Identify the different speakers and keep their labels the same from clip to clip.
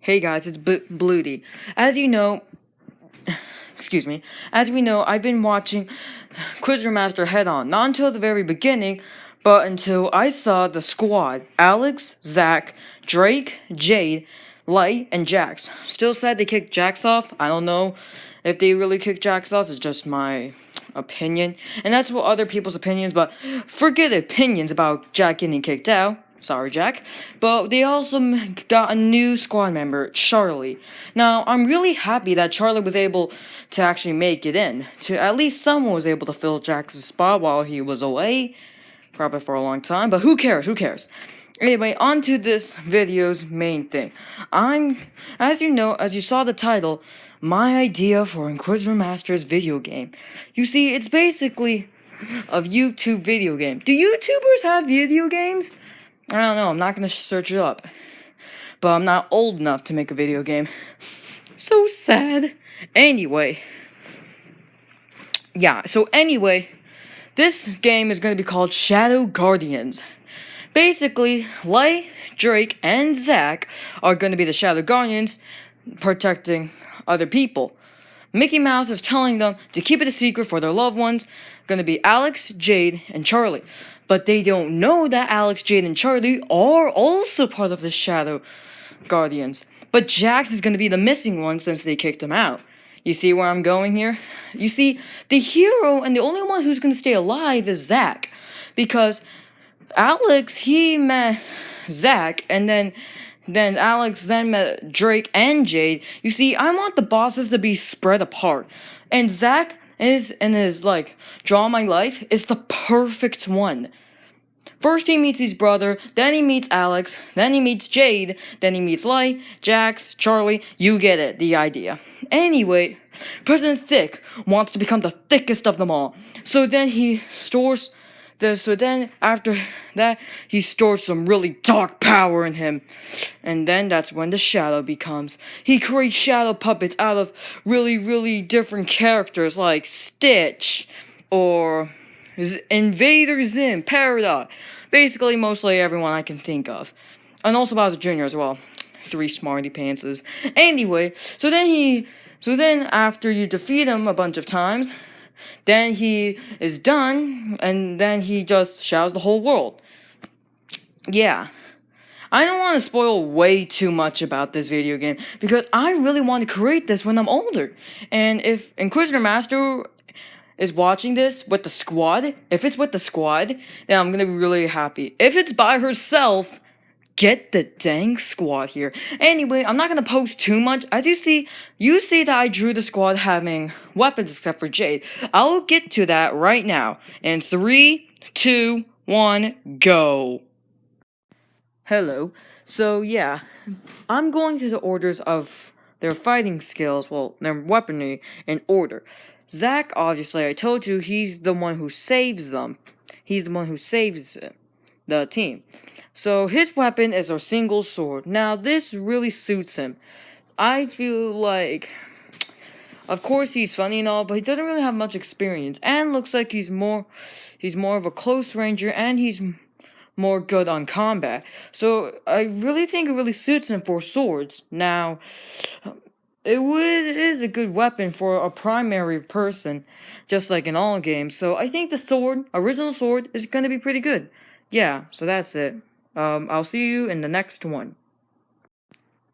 Speaker 1: Hey guys, it's Bloody. As you know, excuse me, as we know, I've been watching Inquztermaster head on, not until the very beginning, but until I saw the squad: Alex, Zach, Drake, Jade, Light, and Jaxx. Still sad they kicked Jaxx off. I don't know if they really kicked Jaxx off. It's just my opinion, and that's what other people's opinions. But forget opinions about Jack getting kicked out. Sorry, Jack. But they also got a new squad member, Charlie. Now, I'm really happy that Charlie was able to actually make it in. To at least someone was able to fill Jax's spot while he was away. Probably for a long time, but who cares? Who cares? Anyway, on to this video's main thing. As you know, as you saw the title, my idea for Inquztermaster's video game. You see, it's basically a YouTube video game. Do YouTubers have video games? I don't know, I'm not gonna search it up. But I'm not old enough to make a video game. So sad. Anyway. This game is gonna be called Shadow Guardians. Basically, Light, Drake, and Zach are gonna be the Shadow Guardians, protecting other people. Mickey Mouse is telling them to keep it a secret for their loved ones. Gonna be Alex, Jade, and Charlie. But they don't know that Alex, Jade, and Charlie are also part of the Shadow Guardians. But Jaxx is gonna be the missing one since they kicked him out. You see where I'm going here? You see, the hero and the only one who's gonna stay alive is Zach. Because Alex, he met Zach, and then Alex then met Drake and Jade. You see, I want the bosses to be spread apart. And Zach is, in his, Draw My Life, is the perfect one. First he meets his brother, then he meets Alex, then he meets Jade, then he meets Light, Jaxx, Charlie. You get it, the idea. Anyway, President Thick wants to become the thickest of them all. After that, he stores some really dark power in him. And then that's when the Shadow becomes. He creates shadow puppets out of really, really different characters like Stitch or Invader Zim, Paradox. Basically, mostly everyone I can think of. And also Bowser Jr. as well. 3 smarty pantses. Anyway, so then after you defeat him a bunch of times, then he is done, and then he just shadows the whole world. Yeah. I don't want to spoil way too much about this video game, because I really want to create this when I'm older. And if Inquztermaster is watching this with the squad, if it's with the squad, then I'm gonna be really happy. If it's by herself, get the dang squad here. Anyway, I'm not gonna post too much. As you see that I drew the squad having weapons except for Jade. I'll get to that right now. In 3, 2, 1, go. Hello. So yeah, I'm going to the orders of their fighting skills, well, their weaponry, in order. Zach, obviously, I told you, he's the one who saves them. He's the one who saves the team. So his weapon is a single sword. Now this really suits him. I feel like, of course he's funny and all, but he doesn't really have much experience, and looks like he's more of a close ranger, and he's more good on combat. So I really think it really suits him for swords. Now, it is a good weapon for a primary person, just like in all games. So I think the original sword, is gonna be pretty good. Yeah, so that's it. I'll see you in the next one.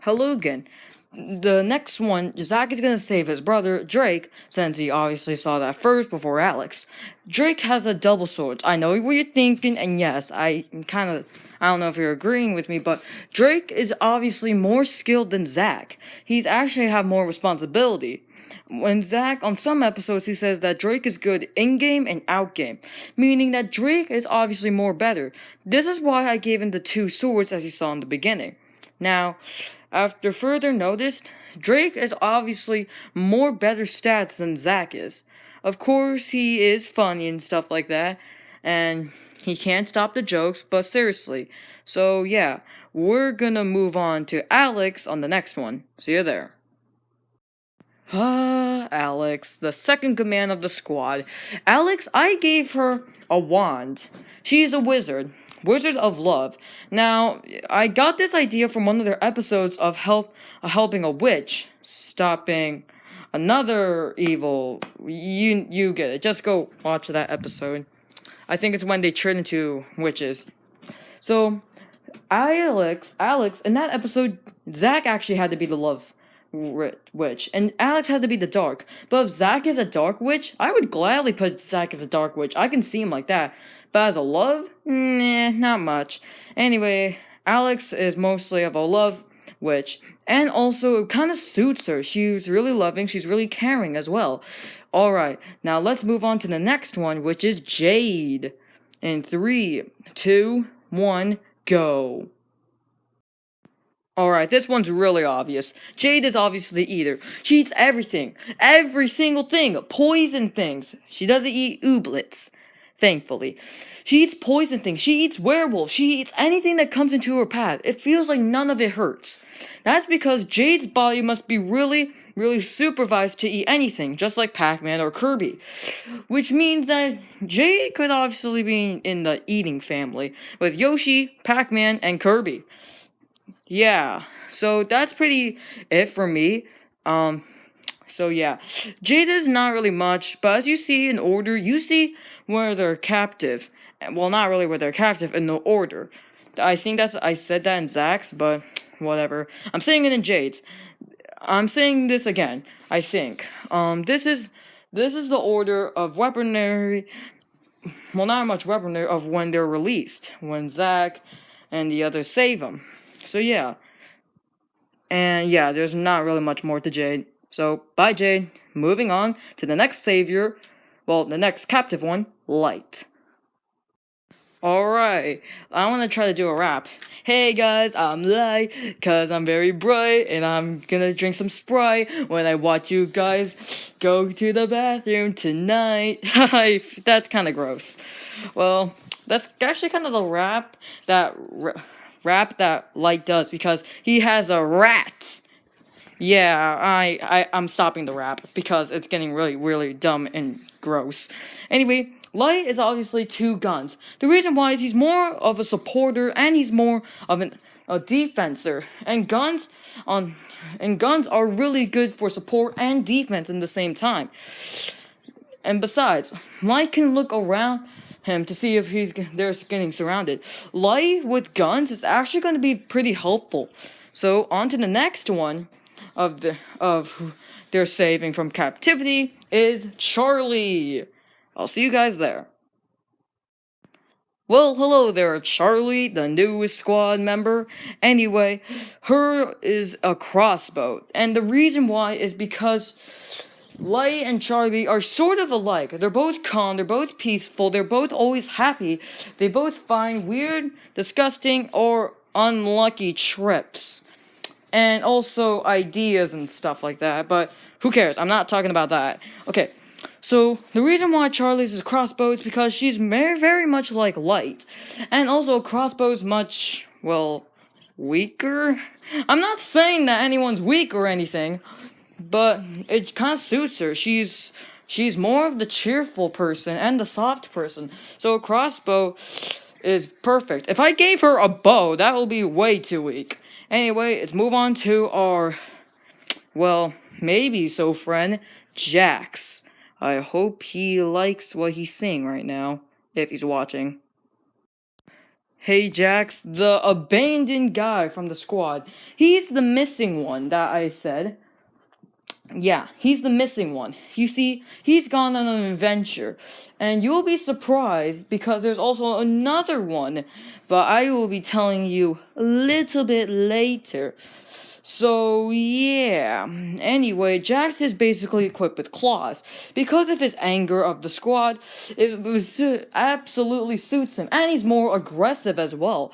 Speaker 1: Hello again. The next one, Zach is gonna save his brother, Drake, since he obviously saw that first before Alex. Drake has a double sword. I know what you're thinking, and yes, I don't know if you're agreeing with me, but Drake is obviously more skilled than Zach. He's actually have more responsibility. When Zach, on some episodes, he says that Drake is good in-game and out-game, meaning that Drake is obviously more better. This is why I gave him the 2 swords as you saw in the beginning. Now, after further notice, Drake is obviously more better stats than Zach is. Of course, he is funny and stuff like that, and he can't stop the jokes, but seriously. So yeah, we're gonna move on to Alex on the next one. See you there. Alex, the second command of the squad. Alex, I gave her a wand. She is a wizard. Wizard of Love. Now, I got this idea from one of their episodes of helping a witch, stopping another evil. You get it. Just go watch that episode. I think it's when they turn into witches. So, Alex, in that episode, Zack actually had to be the love witch, and Alex had to be the dark. But if Zack is a dark witch, I would gladly put Zack as a dark witch. I can see him like that. But as a love, nah, not much. Anyway, Alex is mostly of a love witch, and also it kind of suits her. She's really loving, she's really caring as well. Alright, now let's move on to the next one, which is Jade. In 3, 2, 1, go. Alright, this one's really obvious. Jade is obviously the eater. She eats everything. Every single thing. Poison things. She doesn't eat ooblets. Thankfully. She eats poison things. She eats werewolves. She eats anything that comes into her path. It feels like none of it hurts. That's because Jade's body must be really, really supervised to eat anything, just like Pac-Man or Kirby. Which means that Jade could obviously be in the eating family, with Yoshi, Pac-Man, and Kirby. Yeah, so that's pretty it for me. So yeah, Jade is not really much, but as you see in order, you see where they're captive. Well, not really where they're captive, in the order. I think I said that in Zaxx, but whatever. I'm saying it in Jade's. I'm saying this again, I think. This is the order of weaponry, well, not much weaponry, of when they're released, when Zack and the others save them. So yeah. And yeah, there's not really much more to Jade. So, bye Jade. Moving on to the next savior. Well, the next captive one, Light. Alright, I want to try to do a rap. Hey guys, I'm Light, cause I'm very bright, and I'm gonna drink some Sprite when I watch you guys go to the bathroom tonight. That's kind of gross. Well, that's actually kind of the rap that Light does, because he has a rat. Yeah, I'm stopping the rap because it's getting really, really dumb and gross. Anyway, Light is obviously 2 guns. The reason why is he's more of a supporter and he's more of a defenser. And guns are really good for support and defense in the same time. And besides, Light can look around him to see if they're getting surrounded. Light with guns is actually going to be pretty helpful. So on to the next one of who they're saving from captivity is Charlie. I'll see you guys there. Well, hello there, Charlie, the newest squad member. Anyway, her is a crossbow, and the reason why is because Light and Charlie are sort of alike. They're both calm, they're both peaceful, they're both always happy. They both find weird, disgusting, or unlucky trips. And also ideas and stuff like that, but who cares? I'm not talking about that. Okay, so the reason why Charlie's is a crossbow is because she's very, very much like Light. And also a crossbow's much, well, weaker? I'm not saying that anyone's weak or anything, but it kind of suits her. She's more of the cheerful person and the soft person. So a crossbow is perfect. If I gave her a bow, that will be way too weak. Anyway, let's move on to our, well, maybe so friend, Jaxx. I hope he likes what he's seeing right now, if he's watching. Hey Jaxx, the abandoned guy from the squad. He's the missing one that I said. Yeah, he's the missing one. You see, he's gone on an adventure. And you'll be surprised because there's also another one. But I will be telling you a little bit later. So, yeah. Anyway, Jaxx is basically equipped with claws. Because of his anger of the squad, it absolutely suits him. And he's more aggressive as well.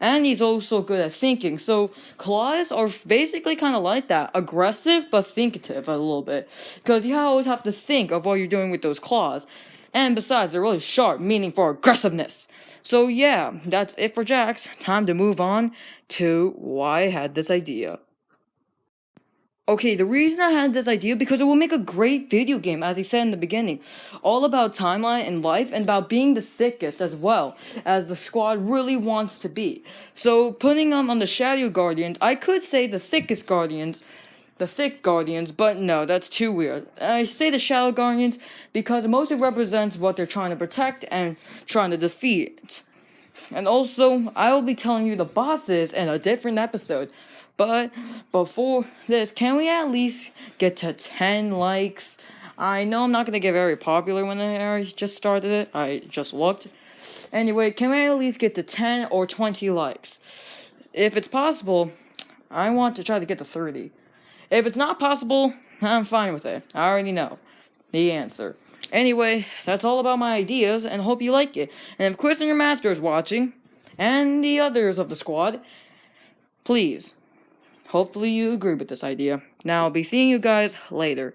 Speaker 1: And he's also good at thinking. So claws are basically kind of like that. Aggressive, but thinkative a little bit. Because you always have to think of what you're doing with those claws. And besides, they're really sharp, meaning for aggressiveness. So yeah, that's it for Jaxx. Time to move on to why I had this idea. Okay, the reason I had this idea because it will make a great video game, as he said in the beginning. All about timeline and life and about being the thickest as well as the squad really wants to be. So putting them on the Shadow Guardians, I could say the thickest Guardians, the thick Guardians, but no, that's too weird. I say the Shadow Guardians because it mostly represents what they're trying to protect and trying to defeat. And also, I will be telling you the bosses in a different episode. But before this, can we at least get to 10 likes? I know I'm not going to get very popular when I just started it. I just looked. Anyway, can we at least get to 10 or 20 likes? If it's possible, I want to try to get to 30. If it's not possible, I'm fine with it. I already know the answer. Anyway, that's all about my ideas, and hope you like it. And if Inquztermaster is watching, and the others of the squad, please, hopefully you agree with this idea. Now, I'll be seeing you guys later.